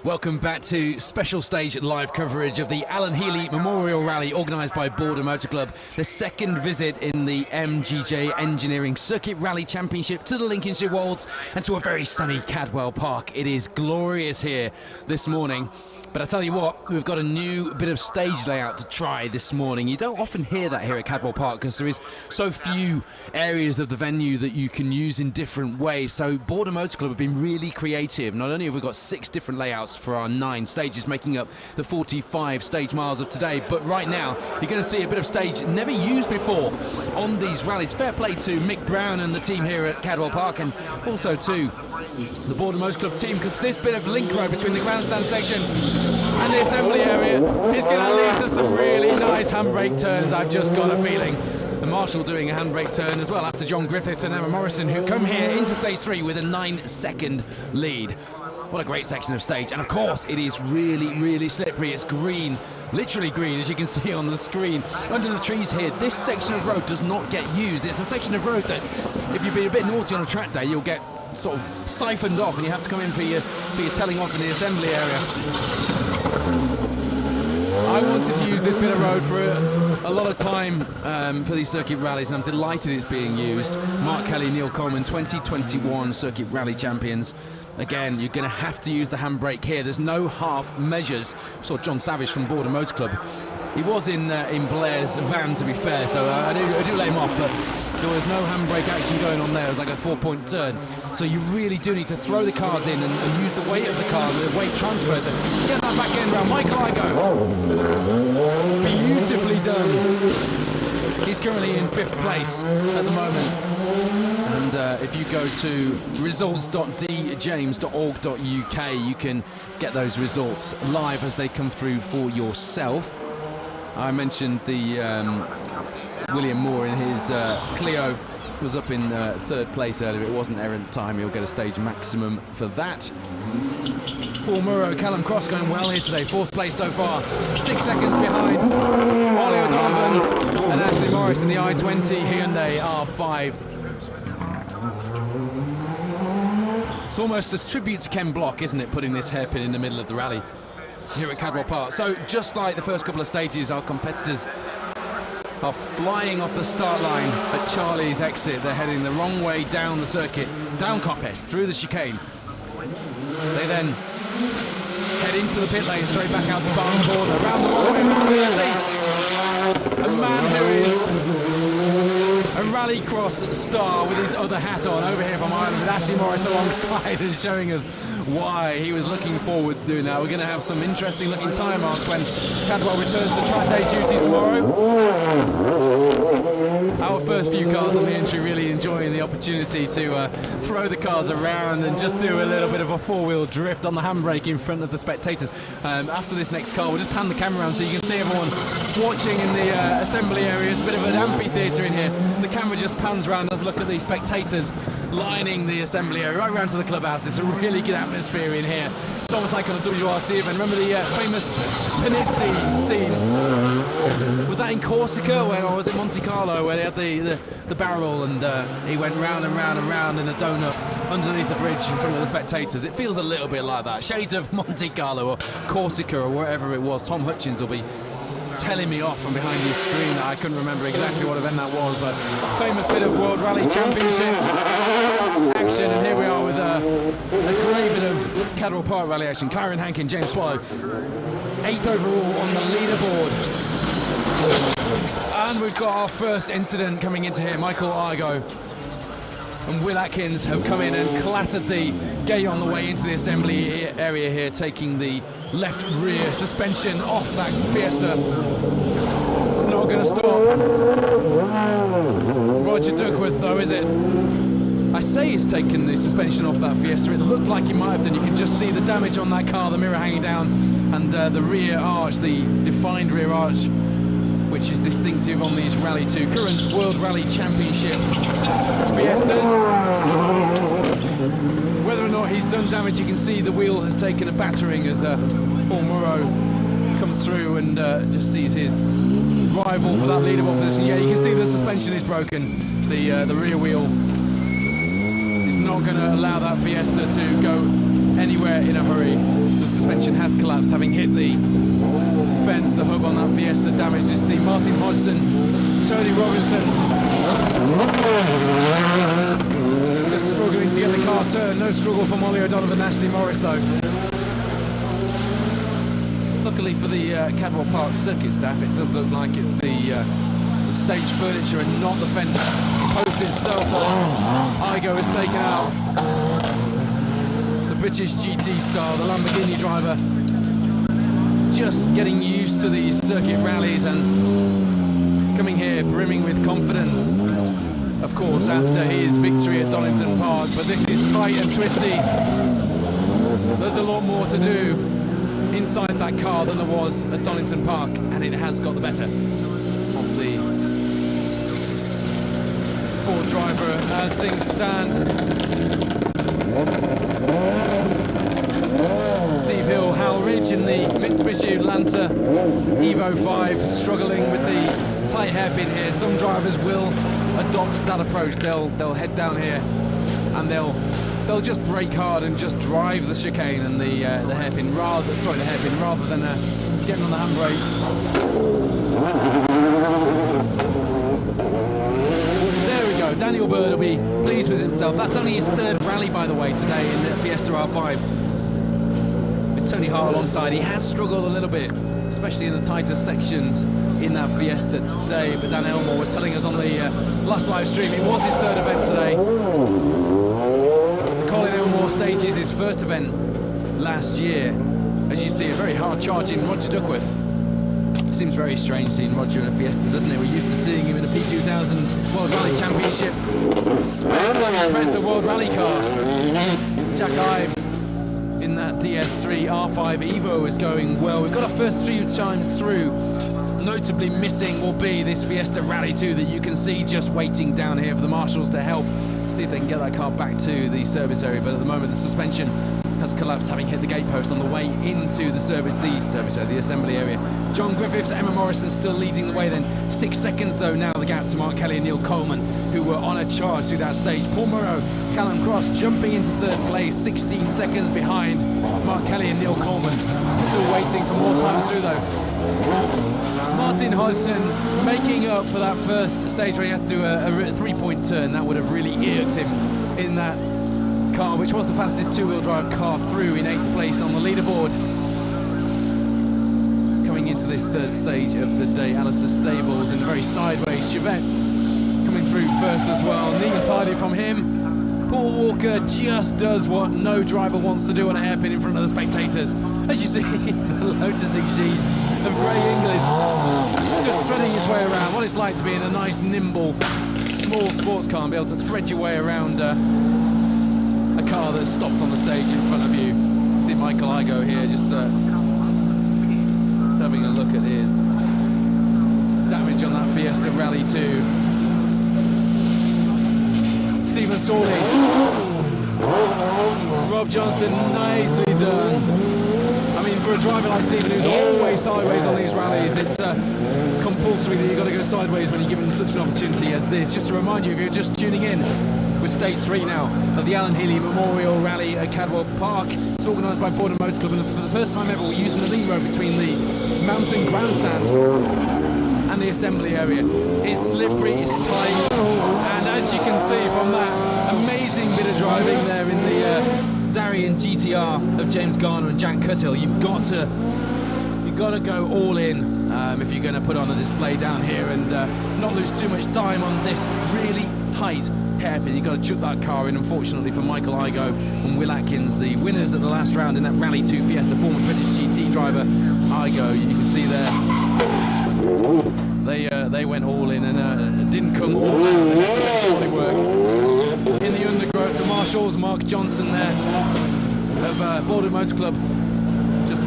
Welcome back to special stage live coverage of the Alan Healy Memorial Rally organised by Border Motor Club. The second visit in the MGJ Engineering Circuit Rally Championship to the Lincolnshire Wolds and to a very sunny Cadwell Park. It is glorious here this morning. But I tell you what, we've got a new bit of stage layout to try this morning. You don't often hear that here at Cadwell Park because there is so few areas of the venue that you can use in different ways. So Border Motor Club have been really creative. Not only have we got 6 different layouts for our 9 stages making up the 45 stage miles of today, but right now you're going to see a bit of stage never used before on these rallies. Fair play to Mick Brown and the team here at Cadwell Park, and also to the Border Motor Club team, because this bit of link road between the grandstand section and the assembly area is going to lead to some really nice handbrake turns. I've just got a feeling. The Marshal doing a handbrake turn as well after John Griffiths and Emma Morrison, who come here into stage 3 with a 9-second lead. What a great section of stage, and of course it is really slippery. It's green, literally green, as you can see on the screen under the trees here. This section of road does not get used. It's a section of road that if you've been a bit naughty on a track day, you'll get sort of siphoned off and you have to come in for your telling off in the assembly area. I wanted to use this bit of road for a lot of time for these circuit rallies, and I'm delighted it's being used. Mark Kelly, Neil Coleman, 2021 circuit rally champions. Again, you're going to have to use the handbrake here. There's no half measures. Saw John Savage from Border Motor Club. He was in Blair's van, to be fair, so I do let him off, but there was no handbrake action going on there. It was like a 4-point turn. So you really do need to throw the cars in and use the weight of the car, the weight transfer to get that back end round. Michael Igo, beautifully done. He's currently in 5th place at the moment. And if you go to results.djames.org.uk, you can get those results live as they come through for yourself. I mentioned the William Moore in his Clio was up in 3rd place earlier. It wasn't errant time. He'll get a stage maximum for that. Paul Murrow, Callum Cross going well here today. 4th place so far. 6 seconds behind Ollie O'Donovan and Ashley Morris in the i20 Hyundai R5. It's almost a tribute to Ken Block, isn't it, putting this hairpin in the middle of the rally here at Cadwell Park. So just like the first couple of stages, our competitors are flying off the start line at Charlie's exit. They're heading the wrong way down the circuit, down Coppice, through the chicane. They then head into the pit lane, straight back out to Barton Corner, around the wrong way, around the a man who is a rallycross star with his other hat on over here from Ireland, with Ashley Morris alongside and showing us why he was looking forward to doing that. We're going to have some interesting looking tyre marks when Cadwell returns to track day duty tomorrow. Our first few cars on the entry really enjoying the opportunity to throw the cars around and just do a little bit of a 4-wheel drift on the handbrake in front of the spectators. After this next car, we'll just pan the camera around so you can see everyone watching in the assembly area. It's a bit of an amphitheatre in here. The camera just pans around, has a look at the spectators lining the assembly area right around to the clubhouse. It's a really good atmosphere in here. It's almost like on a WRC event. Remember the famous Panizzi scene? Was that in Corsica, or was it Monte Carlo, where they had the barrel and he went round and round and round in a donut underneath the bridge in front of the spectators? It feels a little bit like that. Shades of Monte Carlo or Corsica or wherever it was. Tom Hutchins will be telling me off from behind his screen that I couldn't remember exactly what event that was, but famous bit of World Rally Championship action, and here we are with a great bit of Cadwell Park Rally action. Clarion Hankin, James Swallow, 8th overall on the leaderboard. And we've got our first incident coming into here. Michael Igo and Will Atkins have come in and clattered the gate on the way into the assembly area here, taking the left rear suspension off that Fiesta. It's not going to stop Roger Duckworth, though, is it? I say he's taken the suspension off that Fiesta. It looked like he might have done. You can just see the damage on that car, the mirror hanging down, and the rear arch, the defined rear arch, which is distinctive on these Rally 2 current World Rally Championship Fiestas. Whether or not he's done damage, you can see the wheel has taken a battering as Paul Murrow comes through and just sees his rival for that leaderboard position. Yeah, you can see the suspension is broken. The rear wheel is not going to allow that Fiesta to go anywhere in a hurry. The suspension has collapsed, having hit the fence. The hub on that Fiesta damaged. It's the Martin Hodgson, Tony Robinson just struggling to get the car turned. No struggle for Molly O'Donovan and Ashley Morris though. Luckily for the Cadwell Park circuit staff, it does look like it's the stage furniture and not the fence post itself that Igo has taken out. The British GT star, the Lamborghini driver, just getting used to these circuit rallies and coming here brimming with confidence, of course, after his victory at Donington Park. But this is tight and twisty. There's a lot more to do inside that car than there was at Donington Park, and it has got the better of the Ford driver as things stand. Steve Hill, Hal Ridge in the Mitsubishi Lancer Evo 5, struggling with the tight hairpin here. Some drivers will adopt that approach. They'll head down here and they'll just brake hard and just drive the chicane and the hairpin rather than getting on the handbrake. There we go. Daniel Bird will be pleased with himself. That's only his third rally, by the way, today in the Fiesta R5. With Tony Hart alongside, he has struggled a little bit, especially in the tighter sections in that Fiesta today. But Dan Elmore was telling us on the last live stream, it was his third event today. Colin Elmore stages his first event last year. As you see, a very hard charging Roger Duckworth. Seems very strange seeing Roger in a Fiesta, doesn't it? We're used to seeing him in a P2000 World Rally Championship Spencer World Rally car. Jack Ives in that DS3 R5 Evo is going well. We've got our first 3 times through. Notably missing will be this Fiesta Rally 2 that you can see just waiting down here for the marshals to help see if they can get that car back to the service area. But at the moment the suspension has collapsed, having hit the gate post on the way into the assembly area. John Griffiths, Emma Morrison still leading the way then. 6 seconds though now the gap to Mark Kelly and Neil Coleman, who were on a charge through that stage. Paul Moreau, Callum Cross jumping into third place, 16 seconds behind Mark Kelly and Neil Coleman. Still waiting for more time through though. Martin Hodgson making up for that first stage where he had to do a 3-point turn. That would have really irked him in that car, which was the fastest 2-wheel drive car through, in 8th place on the leaderboard. Coming into this third stage of the day, Alistair Stables in a very sideways Chevette coming through first as well. Neat and tidy from him. Paul Walker just does what no driver wants to do on a hairpin in front of the spectators. As you see, the Lotus XGs of Grey Inglis just threading his way around. What it's like to be in a nice, nimble, small sports car and be able to thread your way around a car that's stopped on the stage in front of you. See Michael Igo here just having a look at his damage on that Fiesta Rally 2. Stephen Sawley, Rob Johnson, nicely done. I mean, for a driver like Stephen, who's always sideways on these rallies, it's compulsory that you've got to go sideways when you're given such an opportunity as this. Just to remind you, if you're just tuning in, we're stage 3 now of the Alan Healy Memorial Rally at Cadwell Park. It's organised by Border Motor Club, and for the first time ever, we're using the link road between the mountain grandstand and the assembly area. It's slippery, it's tight, and as you can see from that amazing bit of driving there in the Darien GTR of James Garner and Jack Cuthill, you've got to go all in if you're going to put on a display down here and not lose too much time on this really tight hairpin. You've got to chuck that car in. Unfortunately for Michael Igo and Will Atkins, the winners at the last round in that Rally 2 Fiesta, former British GT driver Igo, you can see there, they went all in and didn't come all out. They work in the undergrowth. The marshals, Mark Johnson there of Border Motor Club, just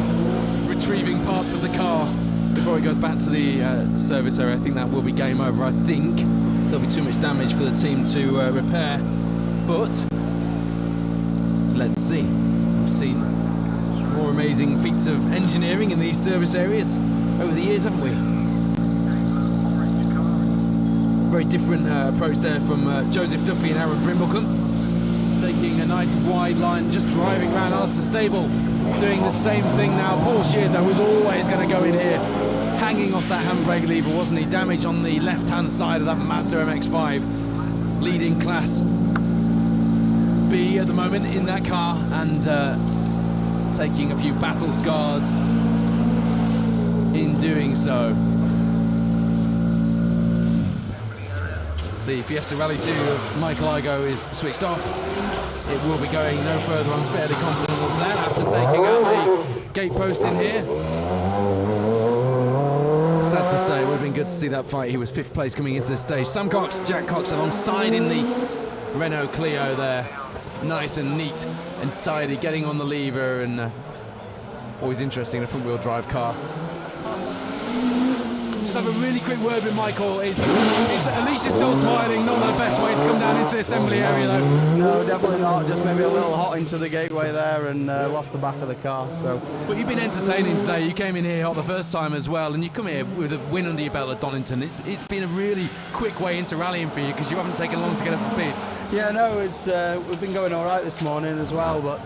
retrieving parts of the car before it goes back to the service area. I think that will be game over. I think there'll be too much damage for the team to repair, but let's see. We've seen more amazing feats of engineering in these service areas over the years, haven't we? Very different approach there from Joseph Duffy and Aaron Brimblecombe, taking taking a nice wide line, just driving around. Alistair Stable doing the same thing now. Paul Sheard, though, was always going to go in here, hanging off that handbrake lever, wasn't he? Damage on the left-hand side of that Mazda MX-5. Leading Class B at the moment in that car, and taking a few battle scars in doing so. The Fiesta Rally 2 of Michael Igoe is switched off. It will be going no further, I'm fairly confident of that, after taking out the gate post in here. Sad to say, it would have been good to see that fight. He was 5th place coming into this stage. Sam Cox, Jack Cox alongside in the Renault Clio there. Nice and neat and tidy, getting on the lever, and always interesting in a front-wheel drive car. Just have a really quick word with Michael. Alicia's still smiling, not the best way to come down into the assembly area though. No, definitely not. Just maybe a little hot into the gateway there and lost the back of the car. So. But you've been entertaining today. You came in here hot the first time as well, and you come here with a win under your belt at Donington. It's been a really quick way into rallying for you because you haven't taken long to get up to speed. Yeah, no, it's we've been going all right this morning as well, but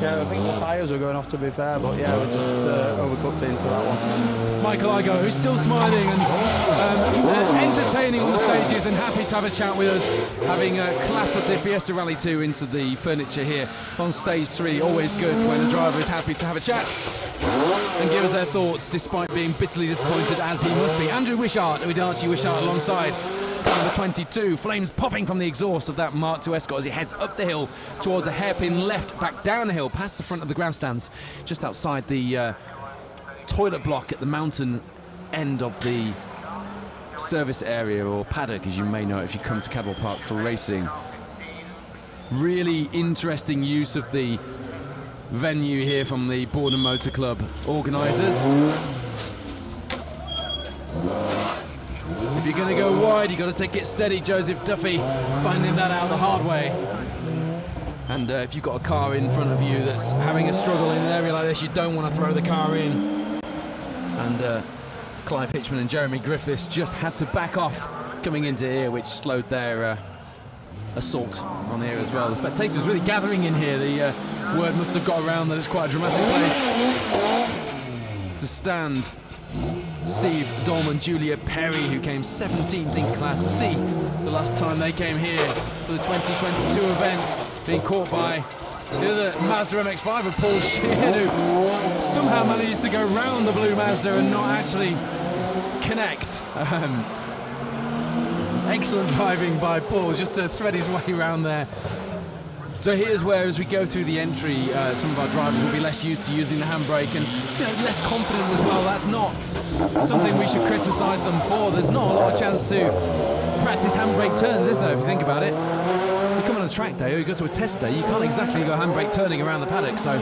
yeah, I think the tyres were going off, to be fair, but yeah, we just overcooked it into that one. Michael Igoe, who's still smiling and entertaining on the stages and happy to have a chat with us, having clattered the Fiesta Rally 2 into the furniture here on stage 3. Always good when a driver is happy to have a chat and give us their thoughts, despite being bitterly disappointed as he must be. Andrew Wishart, with Archie Wishart alongside number 22, flames popping from the exhaust of that Mark II Escort as he heads up the hill towards a hairpin left, back down the hill, past the front of the grandstands, just outside the toilet block at the mountain end of the service area, or paddock as you may know if you come to Cadwell Park for racing. Really interesting use of the venue here from the Borden Motor Club organisers. If you're going to go wide, you've got to take it steady. Joseph Duffy finding that out the hard way. And if you've got a car in front of you that's having a struggle in an area like this, you don't want to throw the car in. And Clive Hitchman and Jeremy Griffiths just had to back off coming into here, which slowed their assault on here as well. The spectators really gathering in here. The word must have got around that it's quite a dramatic place to stand. Steve Dolman, Julia Perry, who came 17th in Class C the last time they came here for the 2022 event, being caught by the other Mazda MX-5 of Paul Sheard, who somehow manages to go round the blue Mazda and not actually connect. Excellent driving by Paul, just to thread his way around there. So here's where, as we go through the entry, some of our drivers will be less used to using the handbrake and less confident as well. That's not something we should criticise them for. There's not a lot of chance to practice handbrake turns, is there, if you think about it? You come on a track day or you go to a test day, you can't exactly go handbrake turning around the paddock, so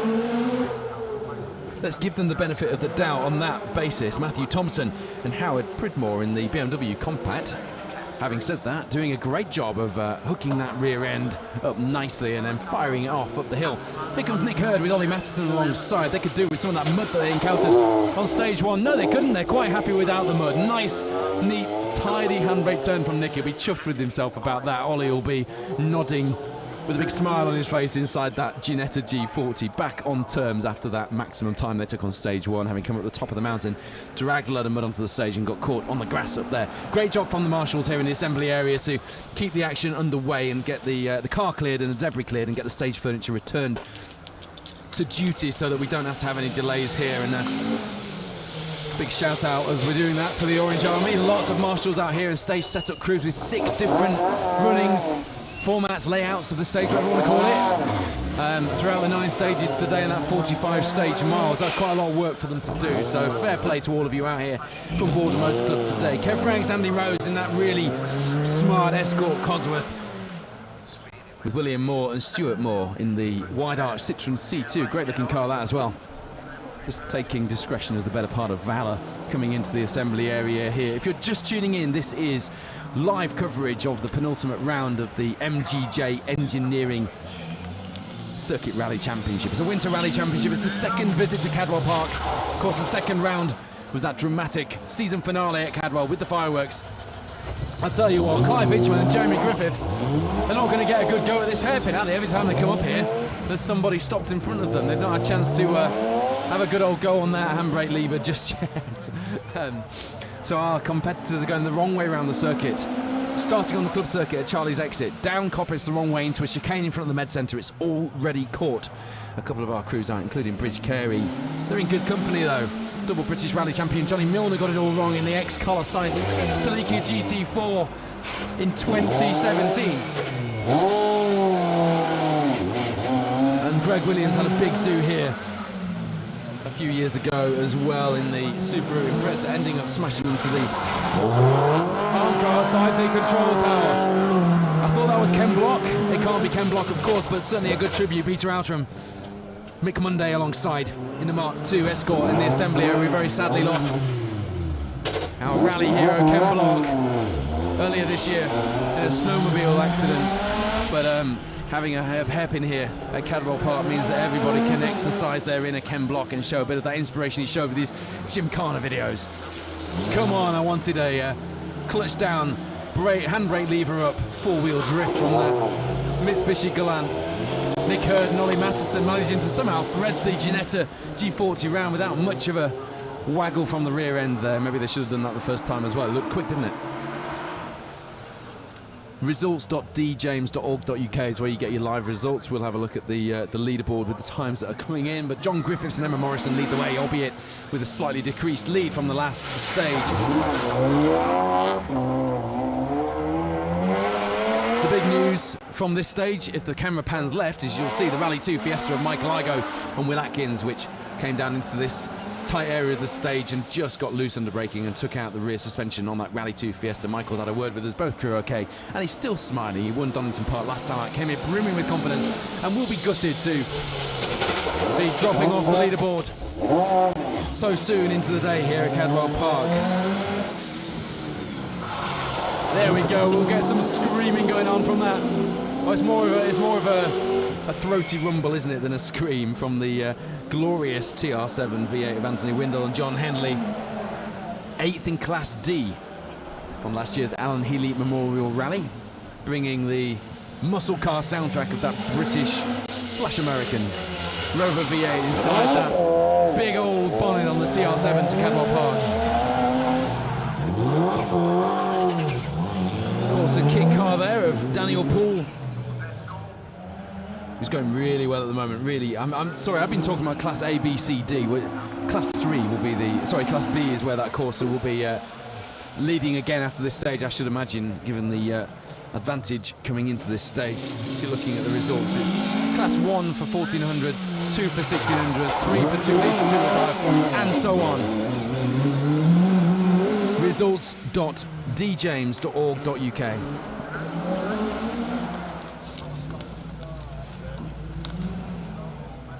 let's give them the benefit of the doubt on that basis. Matthew Thompson and Howard Pridmore in the BMW Compact. Having said that, doing a great job of hooking that rear end up nicely and then firing it off up the hill. Here comes Nick Hurd with Ollie Matheson alongside. They could do with some of that mud that they encountered on stage 1. No, they couldn't. They're quite happy without the mud. Nice, neat, tidy handbrake turn from Nick. He'll be chuffed with himself about that. Ollie will be nodding with a big smile on his face inside that Ginetta G40, back on terms after that maximum time they took on stage 1, having come up the top of the mountain, dragged a load of mud onto the stage and got caught on the grass up there. Great job from the marshals here in the assembly area to keep the action underway and get the car cleared and the debris cleared and get the stage furniture returned to duty so that we don't have to have any delays here. And big shout out as we're doing that to the Orange Army. Lots of marshals out here and stage setup crews with 6 different runnings, formats, layouts of the stage, whatever you want to call it, throughout the 9 stages today and that 45 stage miles. That's quite a lot of work for them to do, so fair play to all of you out here from Borden Motor Club today. Kev Franks, Andy Rose in that really smart Escort Cosworth, with William Moore and Stuart Moore in the wide arch Citroen C2. Great looking car that as well. Just taking discretion as the better part of valour coming into the assembly area here. If you're just tuning in, this is live coverage of the penultimate round of the MGJ Engineering Circuit Rally Championship. It's a Winter Rally Championship. It's the second visit to Cadwell Park. Of course, the second round was that dramatic season finale at Cadwell with the fireworks. I tell you what, Clive Hitchman and Jeremy Griffiths, they're not going to get a good go at this hairpin, are they? Every time they come up here, there's somebody stopped in front of them. They've not had a chance to have a good old go on that handbrake lever just yet. So our competitors are going the wrong way around the circuit. Starting on the club circuit at Charlie's exit, down Coppice the wrong way into a chicane in front of the Med Centre. It's already caught a couple of our crews out, including Bridge Carey. They're in good company though. Double British Rally champion Johnny Milner got it all wrong in the ex-Collar Science Celica GT4 in 2017. And Greg Williams had a big do here a few years ago as well in the Subaru Impreza, ending up smashing into the arm car side the control tower. I thought that was Ken Block. It can't be Ken Block, of course, but certainly a good tribute. Peter Outram, Mick Monday alongside in the Mark II Escort in the assembly area. We very sadly lost our rally hero Ken Block earlier this year in a snowmobile accident. But having a hairpin here at Cadwell Park means that everybody can exercise their inner Ken Block and show a bit of that inspiration he showed with these Gymkhana videos. Come on, I wanted a clutch down, handbrake lever up, four-wheel drift from that Mitsubishi Galant. Nick Hurd and Ollie Matteson managing to somehow thread the Ginetta G40 round without much of a waggle from the rear end there. Maybe they should have done that the first time as well. It looked quick, didn't it? Results.djames.org.uk is where you get your live results. We'll have a look at the leaderboard with the times that are coming in. But John Griffiths and Emma Morrison lead the way, albeit with a slightly decreased lead from the last stage. The big news from this stage, if the camera pans left, is you'll see the Rally 2 Fiesta of Michael Igoe and Will Atkins, which came down into this tight area of the stage and just got loose under braking and took out the rear suspension on that Rally 2 Fiesta. Michael's had a word with us, both through okay, and he's still smiling. He won Donington Park last time, came here brimming with confidence and will be gutted to be dropping off the leaderboard so soon into the day here at Cadwell Park. There we go, we'll get some screaming going on from that. Oh, it's more of a throaty rumble, isn't it, than a scream from the glorious TR7 V8 of Anthony Windle and John Henley. 8th in Class D from last year's Alan Healy Memorial Rally, bringing the muscle car soundtrack of that British/American Rover V8 inside that big old bonnet on the TR7 to Cadwell Park. Of course, a kit car there of Daniel Poole, who's going really well at the moment. Really, I'm sorry, I've been talking about Class A, B, C, D. Class 3 will be Class B is where that Corsa will be leading again after this stage, I should imagine, given the advantage coming into this stage. If you're looking at the results, it's Class 1 for 1400s, 2 for 1600s, 3 for 2, 8 for 2, 5, and so on. Results.djames.org.uk.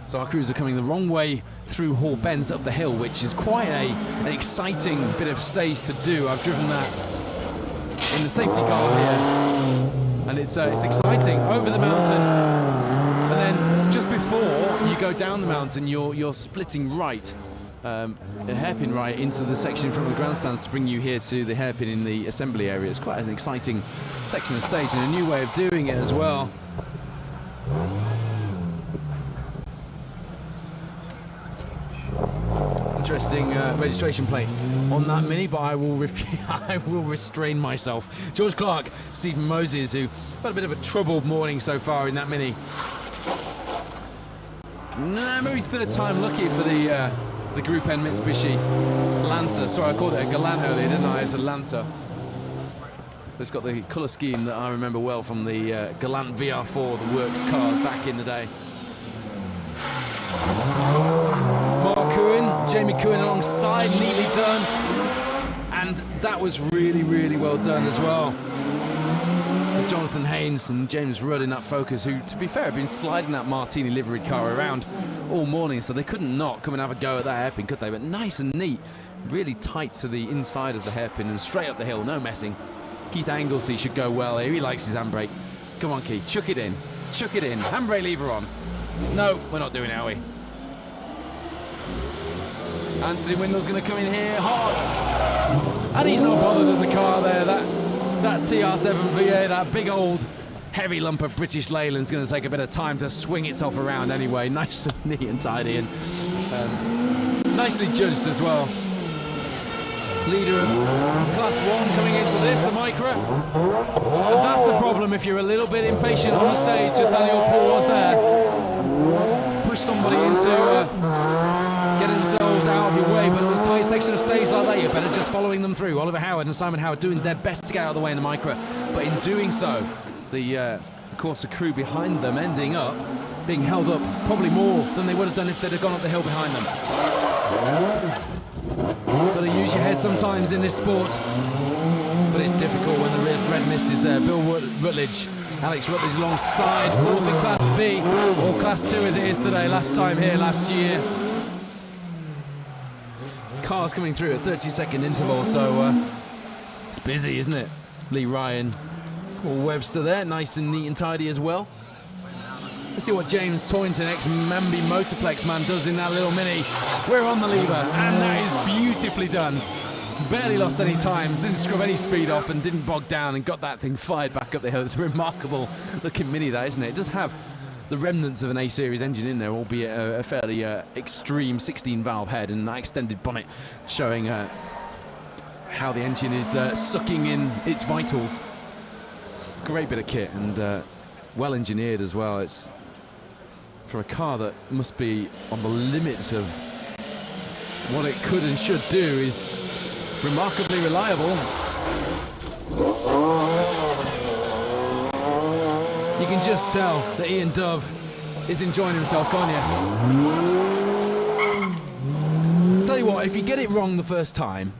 So our crews are coming the wrong way through Hall Bends up the hill, which is quite an exciting bit of stage to do. I've driven that in the safety car here, and it's exciting. Over the mountain, and then just before you go down the mountain, you're splitting right, a hairpin right into the section in front of the grandstands to bring you here to the hairpin in the assembly area. It's quite an exciting section of stage and a new way of doing it as well. Interesting registration plate on that Mini, but I will restrain myself. George Clark, Stephen Moses, who had a bit of a troubled morning so far in that Mini. Maybe third time lucky for the Group N Mitsubishi Lancer. Sorry, I called it a Galant earlier, didn't I? It's a Lancer. It's got the colour scheme that I remember well from the Galant VR4, the works cars back in the day. Mark Coohan, Jamie Coohan alongside, neatly done, and that was really, really well done as well. With Jonathan Haynes and James Rudd in that Focus, who, to be fair, have been sliding that Martini liveried car around all morning, so they couldn't not come and have a go at that hairpin, could they? But nice and neat, really tight to the inside of the hairpin and straight up the hill, no messing. Keith Anglesey should go well here. He likes his handbrake. Come on, Keith, chuck it in, handbrake lever on. No, we're not doing it, are we? Anthony Windle's going to come in here hot, and he's not bothered. There's a car there. That That TR7 VA, that big old heavy lump of British Leyland's going to take a bit of time to swing itself around anyway. Nice and neat and tidy, and nicely judged as well. Leader of Class 1 coming into this, the Micra. And that's the problem if you're a little bit impatient on the stage, as Daniel Paul was there. Push somebody into getting themselves out of your way, but on a tight section of stage like that, you're better just following them through. Oliver Howard and Simon Howard doing their best to get out of the way in the Micra, but in doing so, of course, the crew behind them ending up being held up probably more than they would have done if they'd have gone up the hill behind them. Got to use your head sometimes in this sport, but it's difficult when the red mist is there. Bill Rutledge, Alex Rutledge alongside, fourth in Class B, or Class 2 as it is today, last time here last year. Cars coming through at 30-second interval, so it's busy, isn't it? Lee Ryan, Paul Webster there, nice and neat and tidy as well. Let's see what James Toynton, ex-Mamby Motorplex man, does in that little Mini. We're on the lever, and that is beautifully done. Barely lost any times, didn't scrub any speed off, and didn't bog down, and got that thing fired back up the hill. It's a remarkable looking Mini, that, isn't it? It does have the remnants of an A-Series engine in there, albeit a fairly extreme 16-valve head, and that extended bonnet showing how the engine is sucking in its vitals. Great bit of kit, and well engineered as well. It's for a car that must be on the limits of what it could and should do, is remarkably reliable. You can just tell that Ian Dove is enjoying himself, can't you? I'll tell you what, if you get it wrong the first time,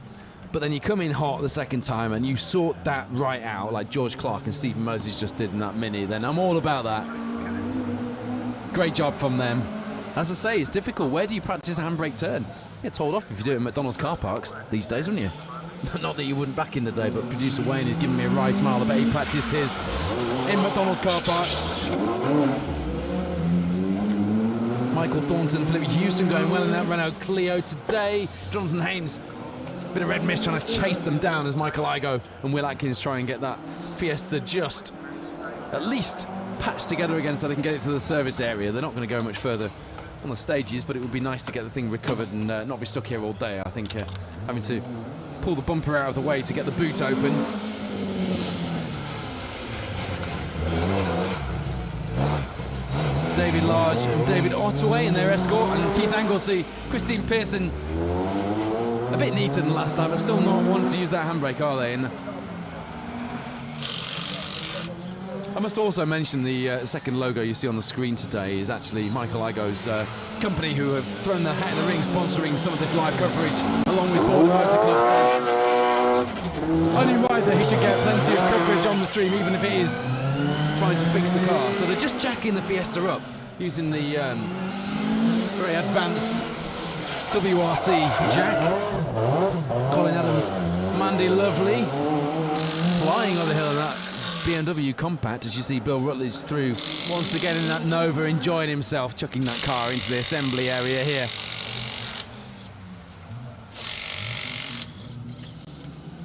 but then you come in hot the second time and you sort that right out, like George Clark and Stephen Moses just did in that Mini, then I'm all about that. Great job from them. As I say, it's difficult. Where do you practice a handbrake turn? You get told off if you do it at McDonald's car parks these days, wouldn't you? Not that you wouldn't back in the day, but producer Wayne is giving me a wry smile. I bet he practiced his in McDonald's car park. Michael Thornton, Philip Hewson going well in that Renault Clio today. Jonathan Haynes, bit of red mist trying to chase them down as Michael Igoe and Will Atkins try and get that Fiesta just at least patched together again so they can get it to the service area. They're not going to go much further on the stages, but it would be nice to get the thing recovered and not be stuck here all day. I think having to pull the bumper out of the way to get the boot open. David Large and David Ottaway in their escort, and Keith Anglesey, Christine Pearson, a bit neater than last time, but still not wanting to use that handbrake, are they? And I must also mention the second logo you see on the screen today is actually Michael Igoe's company, who have thrown their hat in the ring sponsoring some of this live coverage along with Border Motor Club. Only right that he should get plenty of coverage on the stream, even if it is trying to fix the car. So they're just jacking the Fiesta up using the very advanced WRC jack. Colin Adams, Mandy Lovely flying over the hill in that BMW compact, as you see Bill Rutledge through once again in that Nova, enjoying himself, chucking that car into the assembly area here.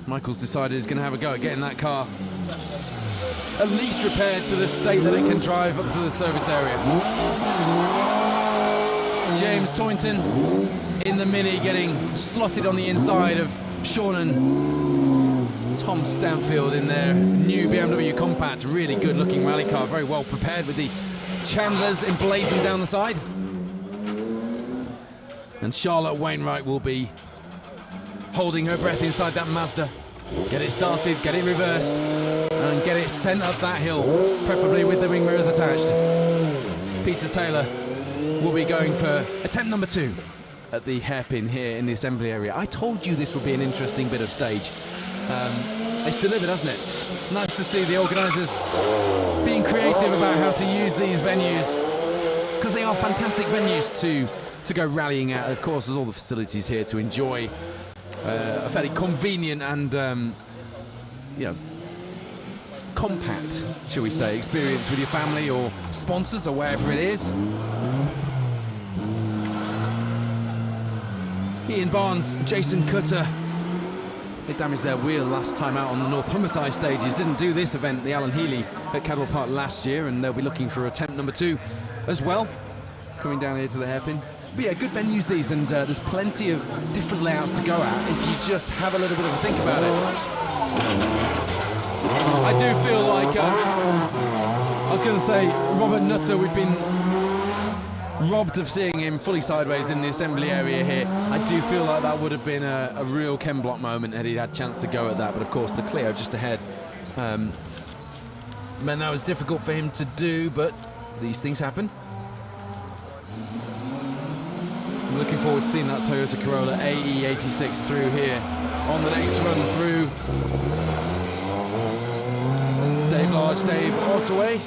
Michael's decided he's going to have a go at getting that car at least repaired to the state that it can drive up to the service area. James Toynton in the Mini getting slotted on the inside of Sean and Tom Stanfield in their new BMW compact. Really good looking rally car, very well prepared with the Chandlers emblazoned down the side. And Charlotte Wainwright will be holding her breath inside that Mazda. Get it started, get it reversed, and get it sent up that hill, preferably with the wing mirrors attached. Peter Taylor will be going for attempt number 2 at the hairpin here in the assembly area. I told you this would be an interesting bit of stage. It's delivered, hasn't it? Nice to see the organisers being creative about how to use these venues, because they are fantastic venues to go rallying at. Of course, there's all the facilities here to enjoy a fairly convenient and compact, shall we say, experience with your family or sponsors or wherever it is. Ian Barnes, Jason Cutter They damaged their wheel last time out on the North Humberside stages. Didn't do this event, the Alan Healy at Cadwell Park last year, and they'll be looking for attempt number 2 as well, coming down here to the hairpin. But yeah, good venues these, and there's plenty of different layouts to go at if you just have a little bit of a think about it. I do feel like, I was going to say, Robert Nutter, we've been robbed of seeing him fully sideways in the assembly area here. I do feel like that would have been a real Ken Block moment had he had a chance to go at that, but of course the Clio just ahead meant that was difficult for him to do, but these things happen. I'm looking forward to seeing that Toyota Corolla AE86 through here on the next run through. Dave Large, Dave Ottaway.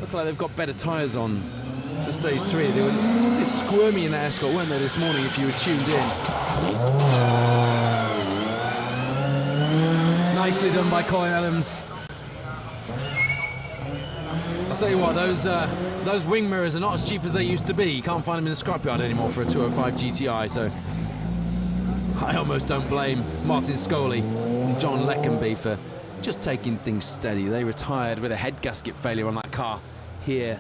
Look like they've got better tyres on for stage 3. They were a bit squirmy in that Escort, weren't they, this morning, if you were tuned in. Nicely done by Colin Adams. I'll tell you what, those wing mirrors are not as cheap as they used to be. You can't find them in the scrapyard anymore for a 205 GTI, so I almost don't blame Martin Scully and John Leckenby for just taking things steady. They retired with a head gasket failure on that car here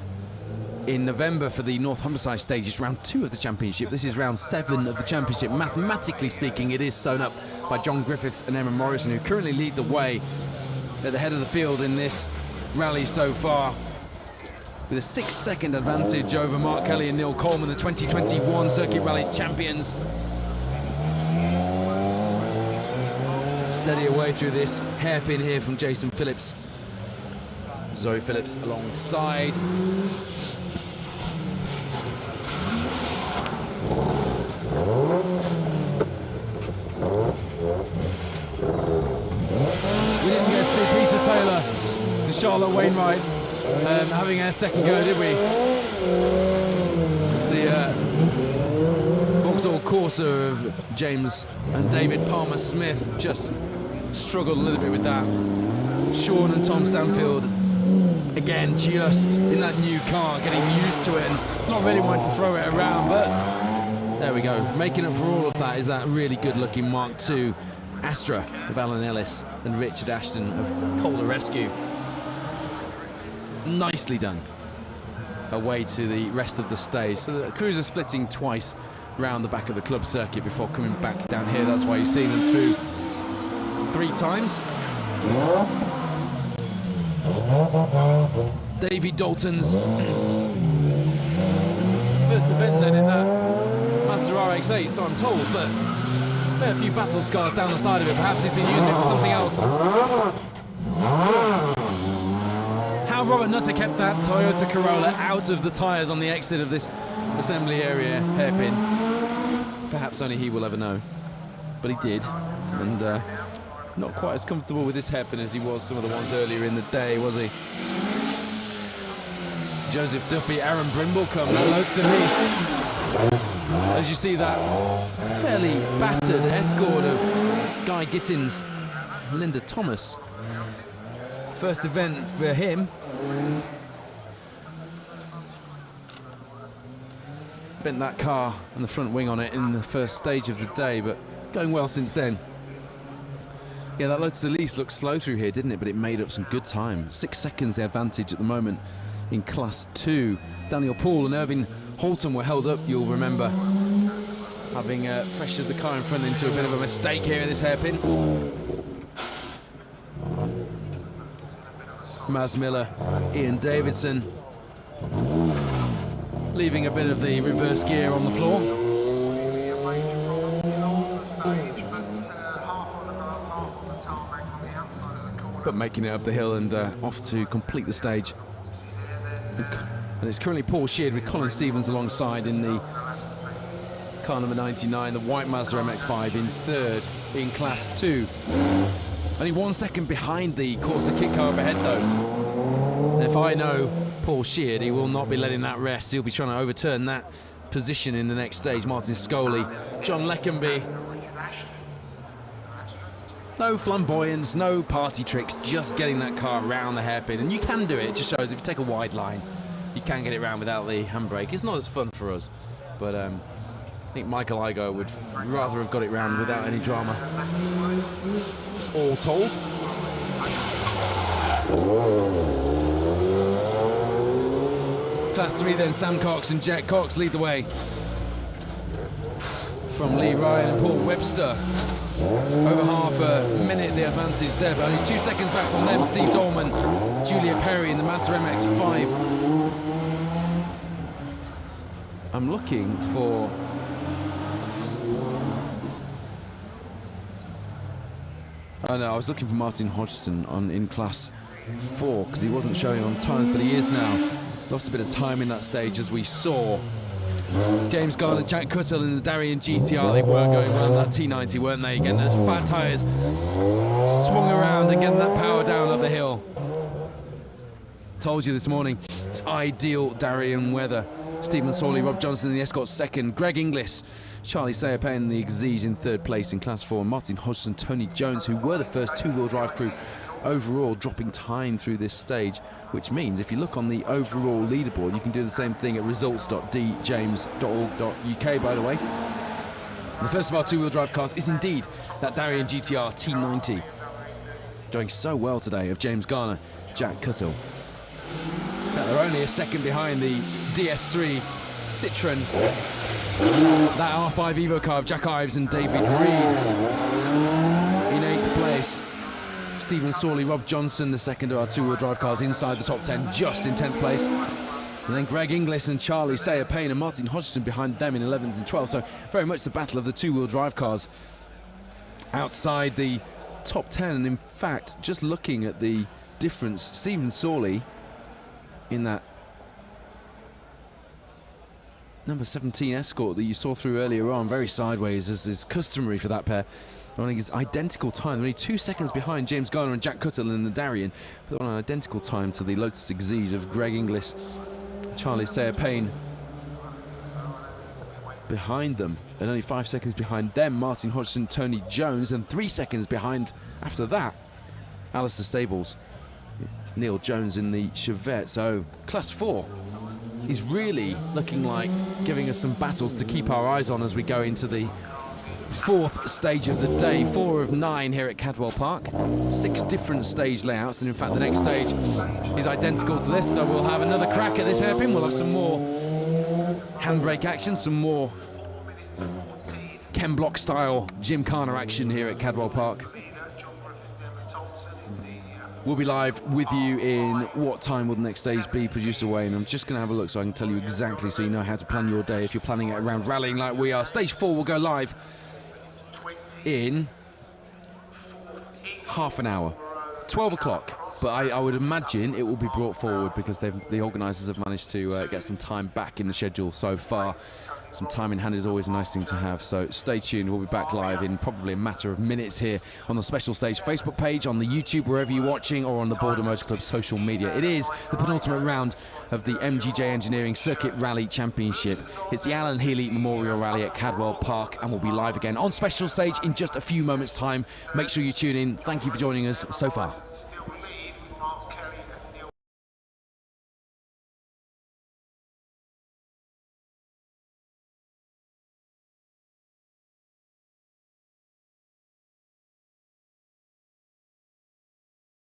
in November for the North Humberside stages, round 2 of the championship. This is round 7 of the championship. Mathematically speaking, it is sewn up by John Griffiths and Emma Morrison, who currently lead the way at the head of the field in this rally so far, with a 6-second advantage over Mark Kelly and Neil Coleman, the 2021 Circuit Rally champions. Steady away through this hairpin here from Jason Phillips. Zoe Phillips alongside. We didn't get to see Peter Taylor and Charlotte Wainwright having our second go, did we? It's the Vauxhall Corsa of James and David Palmer Smith just struggled a little bit with that. Sean and Tom Stanfield, again, just in that new car, getting used to it and not really wanting to throw it around, but there we go. Making up for all of that is that really good-looking Mark II Astra of Alan Ellis and Richard Ashton of Calder Rescue. Nicely done. Away to the rest of the stage. So the crews are splitting twice round the back of the club circuit before coming back down here. That's why you see them through 3 times. Davey Dalton's first event then in that Mazda RX-8, so I'm told, but a fair few battle scars down the side of it. Perhaps he's been using it for something else. How Robert Nutter kept that Toyota Corolla out of the tyres on the exit of this assembly area hairpin, perhaps only he will ever know. But he did, and not quite as comfortable with this hairpin as he was some of the ones earlier in the day, was he? Joseph Duffy, Aaron Brimblecombe, loads to Nice. As you see that fairly battered Escort of Guy Gittins, Linda Thomas. First event for him. Bent that car and the front wing on it in the first stage of the day, but going well since then. Yeah, that Lotus Elise looked slow through here, didn't it? But it made up some good time. 6 seconds the advantage at the moment in Class 2. Daniel Poole and Irving Halton were held up, you'll remember, having pressured the car in front into a bit of a mistake here in this hairpin. Maz Miller, Ian Davidson, leaving a bit of the reverse gear on the floor. But making it up the hill and off to complete the stage. And it's currently Paul Sheard with Colin Stevens alongside in the car number 99, the white Mazda MX-5 in 3rd in Class 2. Only 1 second behind the Corsa kit car up ahead though. And if I know Paul Sheard, he will not be letting that rest. He'll be trying to overturn that position in the next stage. Martin Scully, John Leckenby. No flamboyance, no party tricks, just getting that car around the hairpin. And you can do it, it just shows if you take a wide line, you can get it around without the handbrake. It's not as fun for us, but I think Michael Igo would rather have got it round without any drama. All told. Class 3 then, Sam Cox and Jack Cox lead the way. From Lee Ryan and Paul Webster. Over half a minute the advantage there, but only 2 seconds back from them. Steve Dolman, Julia Perry in the Mazda MX-5. I'm looking for... Oh no, I was looking for Martin Hodgson in class 4 because he wasn't showing on times, but he is now. Lost a bit of time in that stage as we saw. James Garner, Jack Cuttle in the Darien GTR, they were going around that T90, weren't they? Again, those fat tyres swung around and getting that power down up the hill. Told you this morning, it's ideal Darien weather. Stephen Sawley, Rob Johnson in the Escort second, Greg Inglis, Charlie Sayapay in the Exige in third place in class 4, Martin Hodgson, Tony Jones, who were the first two-wheel drive crew overall, dropping time through this stage, which means if you look on the overall leaderboard, you can do the same thing at results.djames.org.uk, by the way. The first of our two-wheel drive cars is indeed that Darien GTR T90. Going so well today of James Garner, Jack Cuttle. They're only a second behind the DS3 Citroen, that R5 Evo car of Jack Ives and David Reed in 8th place. Stephen Sawley, Rob Johnson, the second of our two-wheel drive cars inside the top 10, just in 10th place. And then Greg Inglis and Charlie Sayapay and Martin Hodgson behind them in 11th and 12th. So very much the battle of the two-wheel drive cars outside the top 10. And in fact, just looking at the difference, Stephen Sawley in that number 17 Escort that you saw through earlier on, very sideways as is customary for that pair. Running his identical time, only 2 seconds behind James Garner and Jack Cuttle in the Darien, but on an identical time to the Lotus Exige of Greg Inglis, Charlie Sayapay behind them, and only 5 seconds behind them, Martin Hodgson, Tony Jones, and 3 seconds behind after that, Alistair Stables, Neil Jones in the Chevette. So class 4 is really looking like giving us some battles to keep our eyes on as we go into the 4th stage of the day. 4 of 9 here at Cadwell Park. 6 different stage layouts, and in fact the next stage is identical to this, so we'll have another crack at this hairpin. We'll have some more handbrake action, some more Ken Block style Gymkhana action here at Cadwell Park. We'll be live with you in what time will the next stage be, producer Wayne? I'm just going to have a look so I can tell you exactly so you know how to plan your day if you're planning it around rallying like we are. Stage 4 will go live in half an hour, 12 o'clock. But I would imagine it will be brought forward because the organisers have managed to get some time back in the schedule so far. Some time in hand is always a nice thing to have, so stay tuned. We'll be back live in probably a matter of minutes here on the Special Stage Facebook page, on the YouTube, wherever you're watching, or on the Border Motor Club social media. It is the penultimate round of the MGJ Engineering Circuit Rally Championship. It's the Alan Healy Memorial Rally at Cadwell Park, and we'll be live again on Special Stage in just a few moments' time. Make sure you tune in. Thank you for joining us so far.